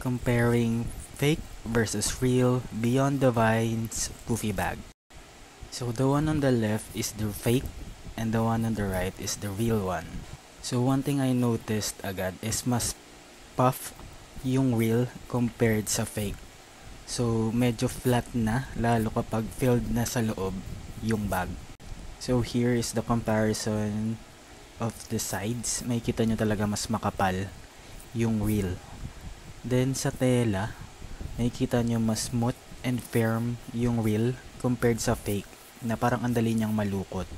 comparing fake versus real Beyond the Vines poofy bag. So the one on the left is the fake and the one on the right is the real one. So one thing I noticed agad is mas puff yung real compared sa fake. So medyo flat na lalo kapag filled na sa loob yung bag. So here is the comparison of the sides. Makikita nyo talaga mas makapal yung real. Then sa tela, makikita nyo mas smooth and firm yung real compared sa fake na parang andali niyang malukot.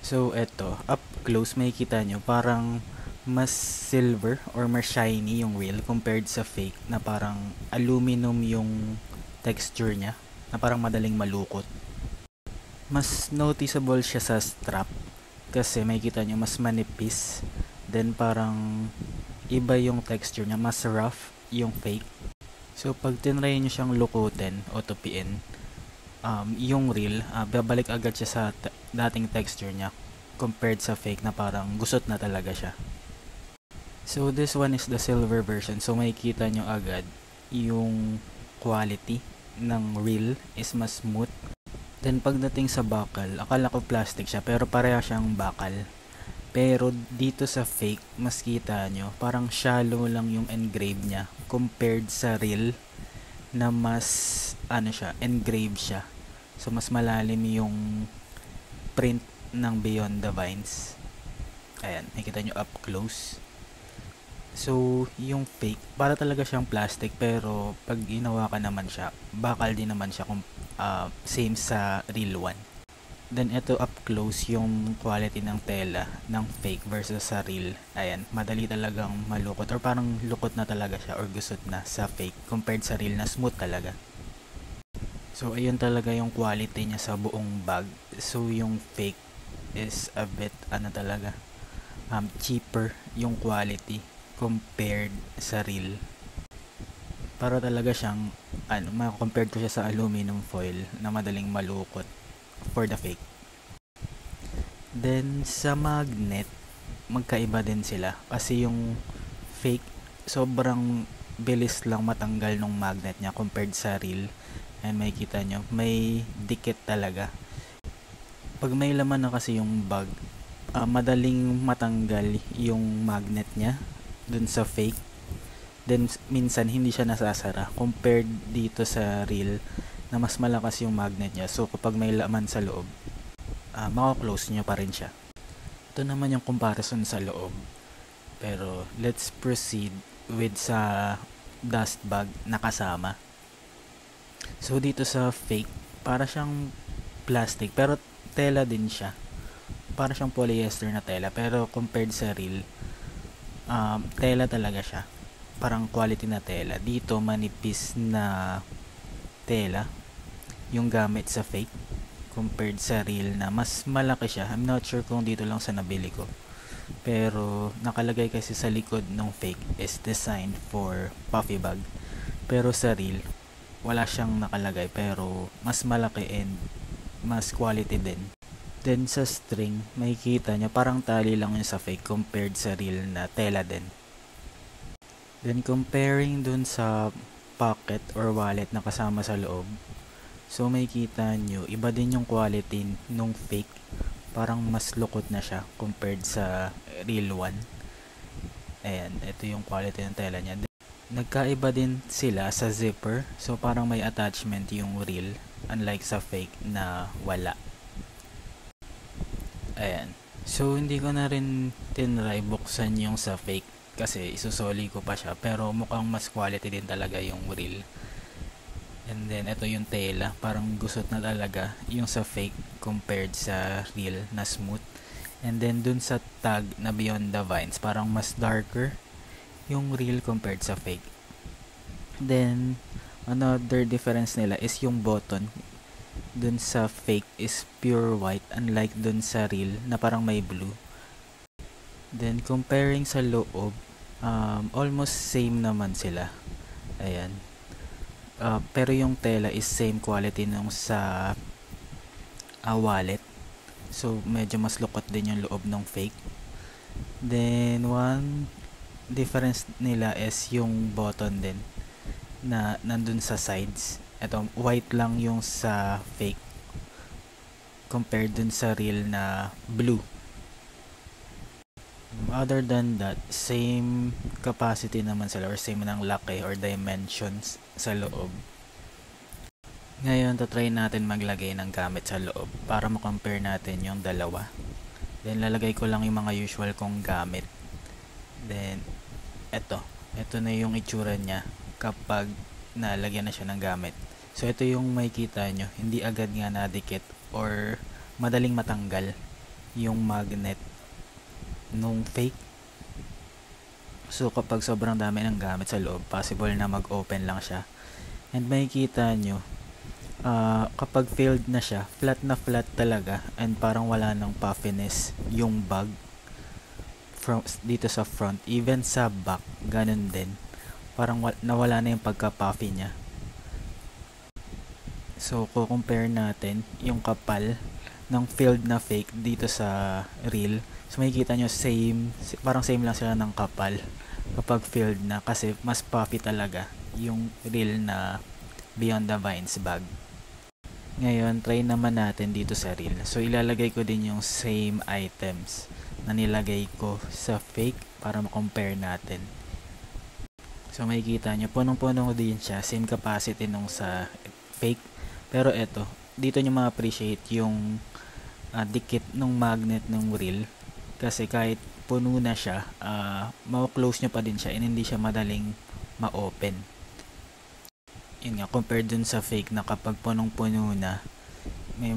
So eto, up close makikita nyo parang mas silver or mas shiny yung real compared sa fake na parang aluminum yung texture niya na parang madaling malukot. Mas noticeable siya sa strap kasi makikita nyo mas manipis, then parang iba yung texture niya, mas rough yung fake. So pag tinry nyo siyang lukutin o tupiin, yung real, babalik agad siya sa dating texture niya compared sa fake na parang gusot na talaga siya. So this one is the silver version, so makikita nyo agad yung quality ng real is mas smooth. Then pagdating sa bakal, akala ko plastic siya pero pareha siyang bakal. Pero dito sa fake, mas kita nyo, parang shallow lang yung engrave niya compared sa real na mas engrave siya. So mas malalim yung print ng Beyond the Vines. Ayan, nakikita nyo up close. So yung fake, para talaga siyang plastic pero pag ginawa ka naman siya, bakal din naman siya kung same sa real one. Then ito up close yung quality ng tela ng fake versus sa real. Ayan, madali talagang malukot or parang lukot na talaga siya or gusot na sa fake compared sa real na smooth talaga. So ayun talaga yung quality niya sa buong bag. So yung fake is a bit cheaper yung quality compared sa real. Para talaga siyang compared ko siya sa aluminum foil na madaling malukot for the fake. Then sa magnet, magkaiba din sila kasi yung fake sobrang bilis lang matanggal ng magnet niya compared sa real. And makikita nyo, may dikit talaga. Pag may laman na kasi yung bag, madaling matanggal yung magnet niya dun sa fake. Then minsan hindi siya nasasara compared dito sa real na mas malakas yung magnet niya. So kapag may laman sa loob, mako-close nyo pa rin siya. Ito naman yung comparison sa loob. Pero let's proceed with sa dust bag na kasama. So dito sa fake, para siyang plastic pero tela din siya. Para siyang polyester na tela pero compared sa real, tela talaga siya. Parang quality na tela. Dito manipis na tela yung gamit sa fake compared sa real na mas malaki siya. I'm not sure kung dito lang sa nabili ko. Pero nakalagay kasi sa likod ng fake is designed for puffy bag. Pero sa real, wala siyang nakalagay pero mas malaki and mas quality din. Then sa string, makikita nyo parang tali lang yun sa fake compared sa real na tela din. Then comparing dun sa pocket or wallet na kasama sa loob, so makikita nyo iba din yung quality nung fake. Parang mas lukot na siya compared sa real one. Ayan, ito yung quality ng tela niya. Nagkaiba din sila sa zipper. So parang may attachment yung real unlike sa fake na wala. Ayan. So hindi ko na rin tinry buksan yung sa fake kasi isusoli ko pa siya. Pero mukhang mas quality din talaga yung real. And then ito yung tela. Parang gusot na talaga yung sa fake compared sa real na smooth. And then dun sa tag na Beyond the Vines, parang mas darker yung real compared sa fake. Then another difference nila is yung button. Dun sa fake is pure white unlike dun sa real na parang may blue. Then comparing sa loob, almost same naman sila. Ayan. Pero yung tela is same quality nung sa wallet. So medyo mas lukot din yung loob ng fake. Then one difference nila is yung button din na nandun sa sides. Ito, white lang yung sa fake compared dun sa real na blue. Other than that, same capacity naman sila or same ng laki or dimensions sa loob. Ngayon, tatry natin maglagay ng gamit sa loob para ma-compare natin yung dalawa. Then, lalagay ko lang yung mga usual kong gamit. Then, ito na yung itsura niya kapag nalagyan na siya ng gamit. So, ito yung makikita nyo, hindi agad nga nadikit or madaling matanggal yung magnet nung fake. So, kapag sobrang dami ng gamit sa loob, possible na mag-open lang siya. And makikita nyo, kapag filled na siya, flat na flat talaga and parang wala ng puffiness yung bag dito sa front. Even sa back, ganun din. Parang nawala na yung pagka-puffy niya. So, compare natin yung kapal ng filled na fake dito sa real. So, makikita nyo parang same lang sila ng kapal kapag filled na kasi mas puffy talaga yung real na Beyond the Vines bag. Ngayon, try naman natin dito sa real. So, ilalagay ko din yung same items na nilagay ko sa fake para ma-compare natin. So, makikita nyo, punong-puno din siya. Same capacity nung sa fake. Pero dito nyo ma-appreciate yung dikit ng magnet ng real. Kasi kahit puno na siya, ma-close nyo pa din siya and hindi siya madaling ma-open. Yun nga, compared dun sa fake na kapag punong-puno na, may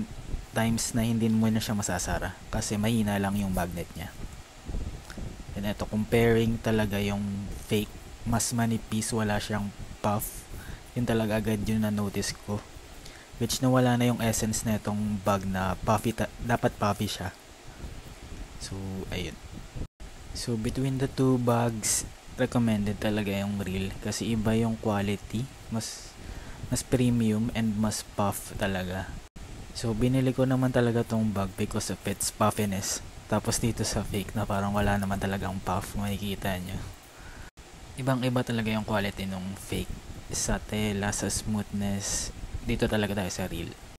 times na hindi mo na siya masasara kasi mahina lang yung magnet niya. And comparing talaga yung fake, mas manipis, wala siyang puff. Yun talaga agad yun na notice ko. Which nawala na yung essence na itong bag na puffy, dapat puffy siya. So, ayun. So, between the two bags, recommended talaga yung real kasi iba yung quality, mas premium and mas puff talaga. So, binili ko naman talaga tong bag because of its puffiness. Tapos dito sa fake na parang wala naman talagang puff, makikita nyo. Ibang-iba talaga yung quality ng fake. Sa tela, sa smoothness, dito talaga tayo sa real.